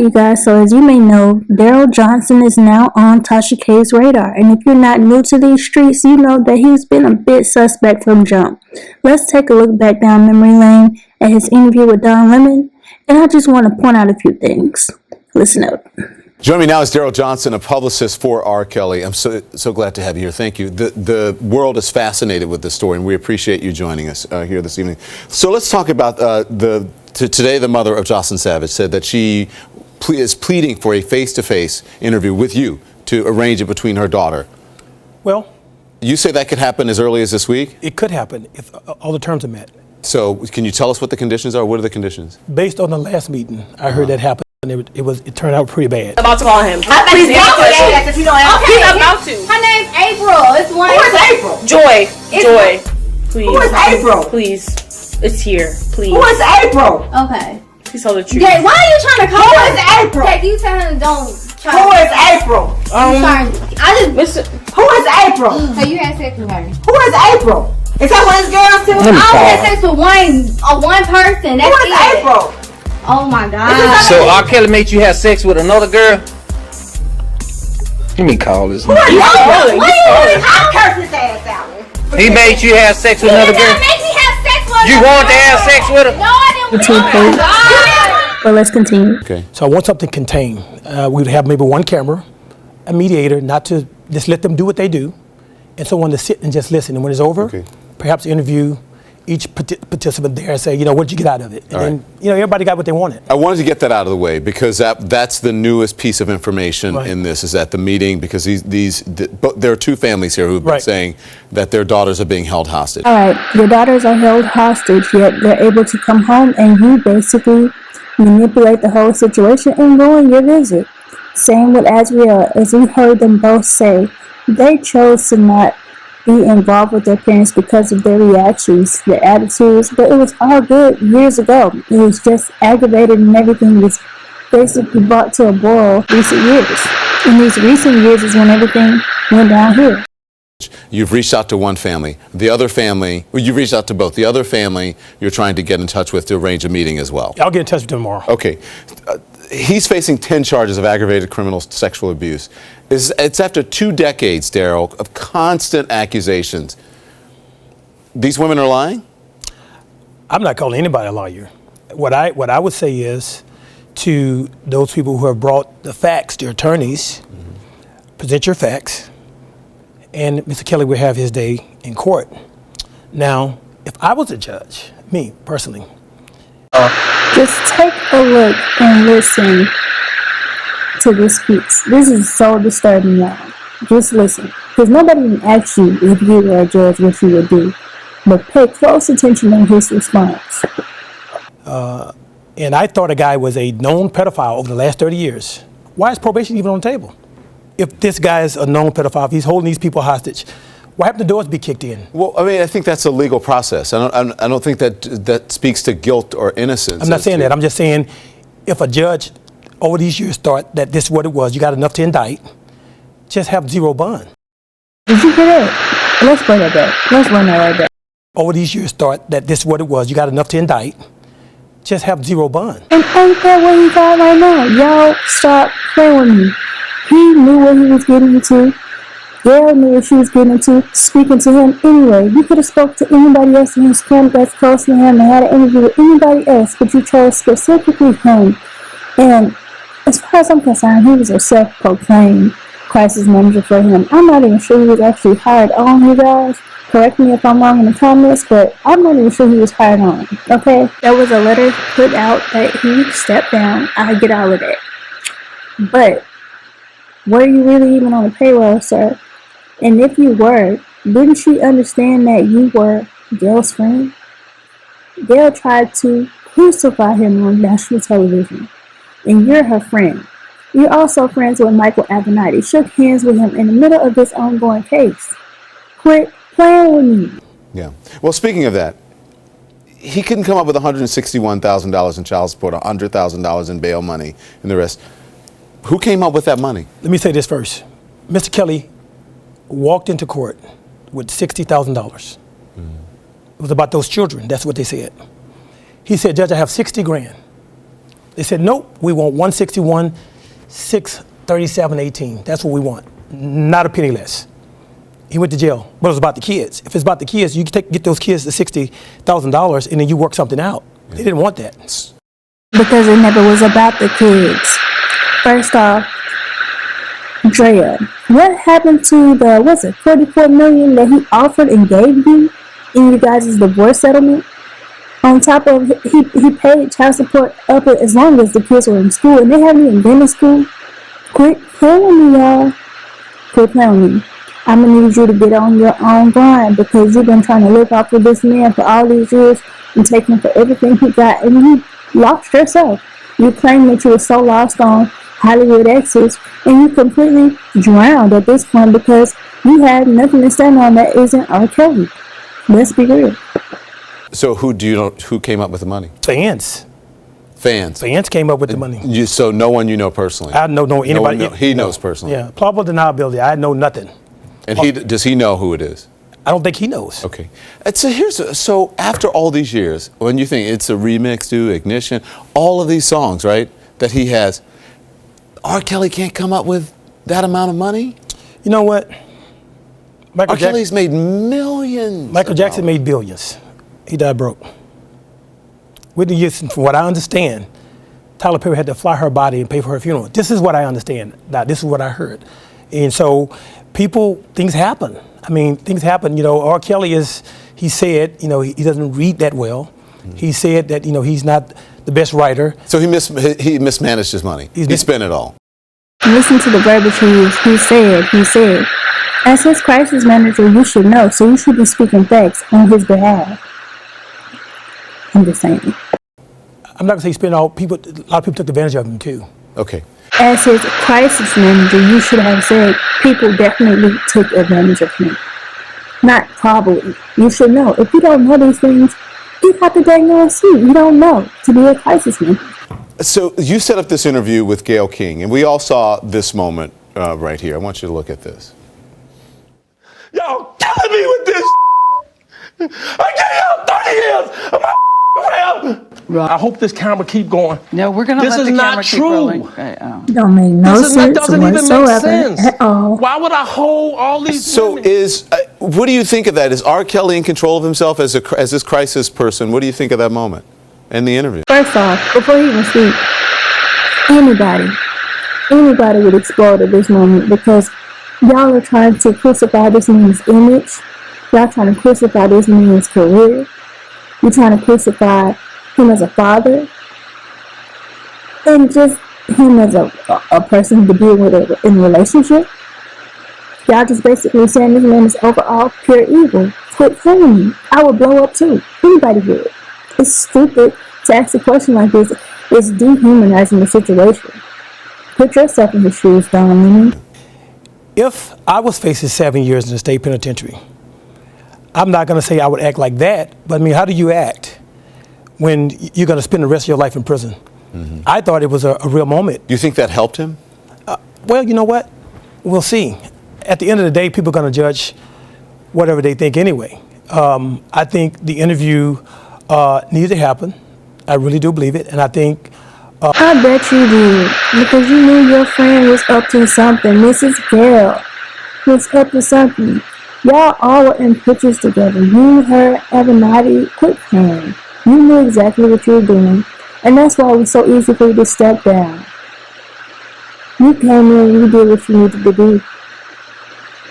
you guys, so as you may know, DarrellJohnson is now on Tasha K's radar. And if you're not new to these streets, you know that he's been a bit suspect from jump. Let's take a look back down memory lane at his interview with Don Lemon. And I just want to point out a few things. Listen up. Joining me now is DarrellJohnson, a publicist for RKelly. I'm so glad to have you here. Thank you. The world is fascinated with this story, and we appreciate you joining us here this evening. So let's talk about today. The mother of Jocelyn Savage said that she is pleading for a face-to-face interview with you to arrange it between her daughter. Well, you say that could happen as early as this week? it could happen if all the terms are met. So can you tell us what the conditions are? What are the conditions? Based on the last meeting, I heard that happen. It turned out pretty bad. About to call him. Please answer that if you don't answer. He's about to. Her name's April. It's one. Who is April? Joy. Joy. Please. Who is April? Please. It's here. Please. Who is April? Okay. Please tell the truth. Jay, why are you trying to call Who her? is April? Jay, you tell her don't try. Who is April? Who is April? So you had sex with her. Who is April? Is that one of his girls too? I only had sex with one person. That's Who is April? Oh my God. So RKelly made you have sex with another girl? Let me call this. Who is April? Why you I'll curse his ass out. He made you have sex with another girl? He did not make me have sex with her. You wanted to have sex with her? No, I didn't. But let's continue. Okay. So I want something contained. We would have maybe one camera, a mediator, not to just let them do what they do, and someone to sit and just listen. And when it's over, perhaps interview each participant there and say, you know, what did you get out of it? And then, you know, everybody got what they wanted. I wanted to get that out of the way because that's the newest piece of information in this, is at the meeting, because there are two families here who've been saying that their daughters are being held hostage. All right, your daughters are held hostage, yet they're able to come home and you basically manipulate the whole situation and ruin your visit. Same with Azriel, as we heard them both say, they chose to not be involved with their parents because of their reactions, their attitudes, but it was all good years ago. It was just aggravated and everything was basically brought to a boil recent years. In these recent years is when everything went downhill. You've reached out to one family. The other family, well, you reached out to both. The other family you're trying to get in touch with to arrange a meeting as well. I'll get in touch with them tomorrow. Okay. He's facing 10 charges of aggravated criminal sexual abuse. It's after 2 decades, Darrell, of constant accusations. These women are lying? I'm not calling anybody a liar. What I would say is to those people who have brought the facts, their attorneys, present your facts, and Mr. Kelly will have his day in court. Now, if I was a judge, me personally, just take a look and listen to this piece. This is so disturbing, y'all. Just listen. Because nobody even asked you if you were a judge what you would do. But pay close attention to his response. and I thought a guy was a known pedophile over the last 30 years. Why is probation even on the table? If this guy is a known pedophile, if he's holding these people hostage, why haven't the doors be kicked in? Well, I mean, I think that's a legal process. I don't think that speaks to guilt or innocence. I'm not saying that. I'm just saying if a judge over these years thought that this is what it was, you got enough to indict, just have zero bond. Did you hear that? Let's bring that back. Let's run that right back. Over these years thought that this is what it was, you got enough to indict, just have zero bond. And ain't that what he got right now? Y'all stop playing with me. He knew what he was getting into. Darrell knew what she was getting into, speaking to him anyway. You could have spoke to anybody else in his camp that's close to him and had an interview with anybody else, but you chose specifically him. And as far as I'm concerned, he was a self-proclaimed crisis manager for him. I'm not even sure he was actually hired on, you guys. Correct me if I'm wrong in the comments, but I'm not even sure he was hired on, okay? There was a letter put out that he stepped down. I get all of that. But were you really even on the payroll, sir? And if you were, didn't she understand that you were Darrell's friend? Darrell tried to crucify him on national television, and you're her friend. You're also friends with Michael Avenatti. Shook hands with him in the middle of this ongoing case. Quit playing with me. Yeah. Well, speaking of that, he couldn't come up with $161,000 in child support, $100,000 in bail money, and the rest. Who came up with that money? Let me say this first. Mr. Kelly walked into court with $60,000. It was about those children. That's what they said. He said, Judge, I have 60 grand. They said, nope, we want 161, 637, 18. That's what we want. Not a penny less. He went to jail, but it was about the kids. If it's about the kids, you can get those kids to $60,000 and then you work something out. They didn't want that. Because it never was about the kids. First off, Darrell, what happened to the, what's it, $44 million that he offered and gave you in you guys' divorce settlement? On top of, he paid child support up as long as the kids were in school, and they haven't even been in school. Quit playing with me, y'all. Quit playing with me. I'm going to need you to get on your own grind, because you've been trying to live off of this man for all these years and take him for everything he got, and you lost yourself. You claim that you were so lost on Hollywood exes, and you completely drowned at this point because you had nothing to stand on that isn't RKelly. Let's be real. So who came up with the money? Fans. Fans. Fans came up with the money. So no one you know personally? I don't know anybody. He knows personally? Yeah, plausible deniability. I know nothing. And does he know who it is? I don't think he knows. Okay. So after all these years, when you think it's a remix to Ignition, all of these songs, right, that he has, RKelly can't come up with that amount of money? You know what? RKelly's made millions. Michael Jackson made billions. He died broke. Whitney Houston, from what I understand, Tyler Perry had to fly her body and pay for her funeral. This is what I understand. Now, this is what I heard. And so things happen. I mean, things happen. You know, RKelly he said, you know, he doesn't read that well. Mm-hmm. He said that, you know, he's not the best writer. So he mismanaged his money. He spent it all. Listen to the verbiage he said. As his crisis manager, you should know, so you should be speaking facts on his behalf. I'm just saying. I'm not going to say he spent all, a lot of people took advantage of him too. Okay. As his crisis manager, you should have said people definitely took advantage of him. Not probably. You should know. If you don't know these things, you have to diagnose you. You don't know to be a crisis manager. So you set up this interview with Gayle King, and we all saw this moment right here. I want you to look at this. Y'all killing me with this. I gave y'all 30 years of my fam. I hope this camera keep going. No, we're gonna let the camera keep rolling. Don't make no sense doesn't even make sense at all. Why would I hold all these? So women? What do you think of that? Is RKelly in control of himself as this crisis person? What do you think of that moment in the interview? First off, before he even speak, anybody would explode at this moment because y'all are trying to crucify this man's image. Y'all trying to crucify this man's career. You're trying to crucify him as a father. And just him as a person to be with in a relationship. Y'all just basically saying this man is overall pure evil. Quit playing me. I would blow up too. Anybody would. It's stupid to ask a question like this. It's dehumanizing the situation. Put yourself in his shoes, Don. If I was facing 7 years in the state penitentiary, I'm not going to say I would act like that, but I mean, how do you act when you're going to spend the rest of your life in prison? Mm-hmm. I thought it was a real moment. Do you think that helped him? Well, you know what? We'll see. At the end of the day, people are going to judge whatever they think anyway. I think the interview needed to happen. I really do believe it, and I think... I bet you did, because you knew your friend was up to something. Mrs. Gayle was up to something. Y'all all were in pictures together. You, her, Avenatti, quit playing. You knew exactly what you were doing, and that's why it was so easy for you to step down. You came in and you did what you needed to do.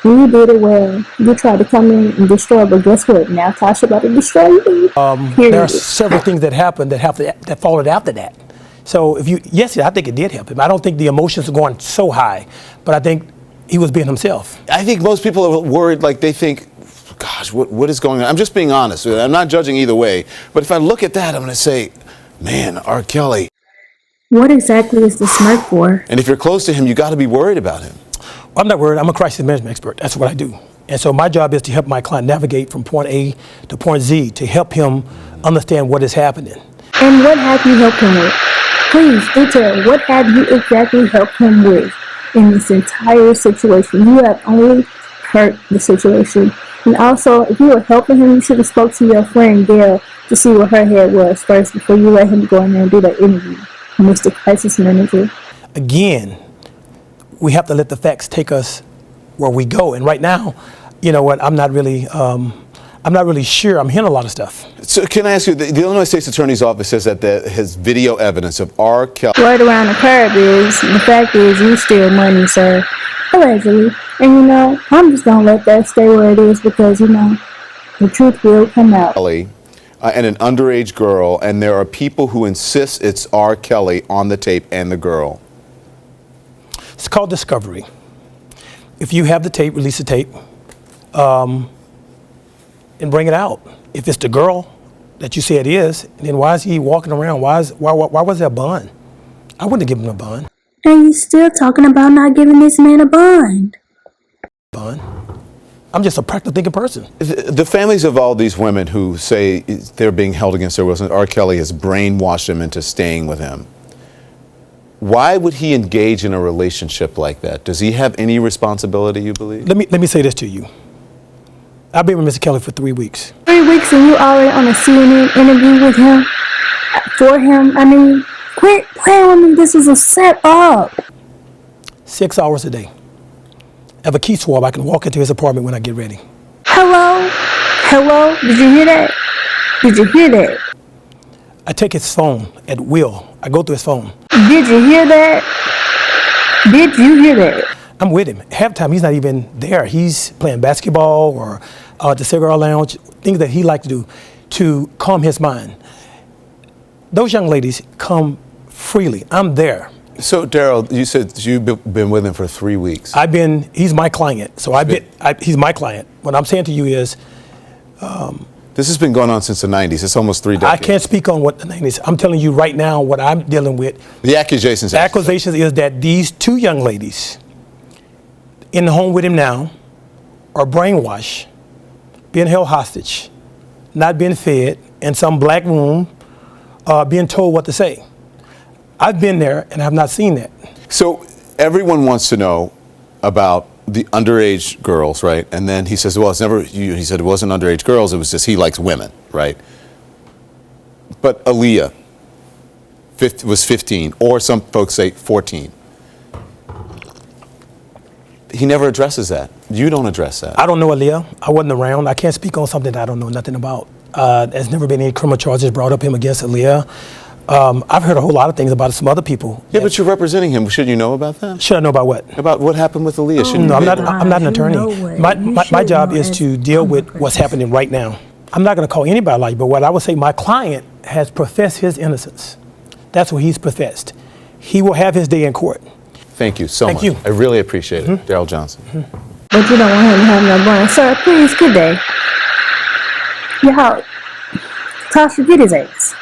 And you did it well. You tried to come in and destroy, but guess what? Now Tasha about to destroy you. There are several things that happened that followed after that. So yes, I think it did help him. I don't think the emotions are going so high, but I think he was being himself. I think most people are worried, like they think, gosh, what is going on? I'm just being honest. I'm not judging either way. But if I look at that, I'm going to say, man, RKelly. What exactly is the smirk for? And if you're close to him, you got to be worried about him. I'm not worried. I'm a crisis management expert. That's what I do. And so my job is to help my client navigate from point A to point Z, to help him understand what is happening. And what have you helped him with? Please do tell, what have you exactly helped him with in this entire situation? You have only hurt the situation. And also, if you were helping him, you should have spoke to your friend Darrell to see what her head was first before you let him go in there and do that interview. Mr. Crisis Manager. Again, we have to let the facts take us where we go. And right now, you know what? I'm not really sure. I'm hearing a lot of stuff. So can I ask you, the Illinois State's Attorney's Office says that his video evidence of RKelly. Word around the curb is, the fact is, you steal money, sir. Allegedly. And you know, I'm just gonna let that stay where it is because, you know, the truth will come out. And an underage girl, and there are people who insist it's RKelly on the tape and the girl. It's called discovery. If you have the tape, release the tape, and bring it out. If it's the girl that you say it is, then why is he walking around? Why was there a bond? I wouldn't have given him a bond. And you still talking about not giving this man a bond. Bond? I'm just a practical thinking person. The families of all these women who say they're being held against their wills, and RKelly has brainwashed them into staying with him. Why would he engage in a relationship like that? Does he have any responsibility, you believe? Let me say this to you. I've been with Mr. Kelly for 3 weeks. 3 weeks and you already on a CNN interview with him? For him? I mean, quit playing with me. This is a setup. 6 hours a day. I have a key swab. I can walk into his apartment when I get ready. Hello? Hello? Did you hear that? Did you hear that? I take his phone at will. I go through his phone. Did you hear that? Did you hear that? I'm with him. Half the time, he's not even there. He's playing basketball or at the cigar lounge, things that he likes to do to calm his mind. Those young ladies come freely. I'm there. So, Darrell, you said you've been with him for 3 weeks. He's my client. So he's my client. What I'm saying to you is, this has been going on since the 90s. It's almost 3 decades. I can't speak on what the 90s. I'm telling you right now what I'm dealing with. The accusations. The accusations is that these 2 young ladies in the home with him now are brainwashed, being held hostage, not being fed, in some black room, being told what to say. I've been there and have not seen that. So everyone wants to know about the underage girls, right? And then he says, well, it's never, he said it wasn't underage girls, it was just he likes women, right? But Aaliyah was 15, or some folks say 14. He never addresses that. You don't address that. I don't know Aaliyah. I wasn't around. I can't speak on something that I don't know nothing about. There's never been any criminal charges brought up him against Aaliyah. I've heard a whole lot of things about some other people. Yeah, but you're representing him. Should you know about that? Should I know about what? About what happened with Aaliyah. No, I'm not an attorney. My job is to deal with what's happening right now. I'm not going to call anybody a liar, but what I would say, my client has professed his innocence. That's what he's professed. He will have his day in court. Thank you so much. Thank you. I really appreciate it, DarrellJohnson. But you don't want him to have no bond. Sir, please, good day. Y'all, Tasha, get his ass.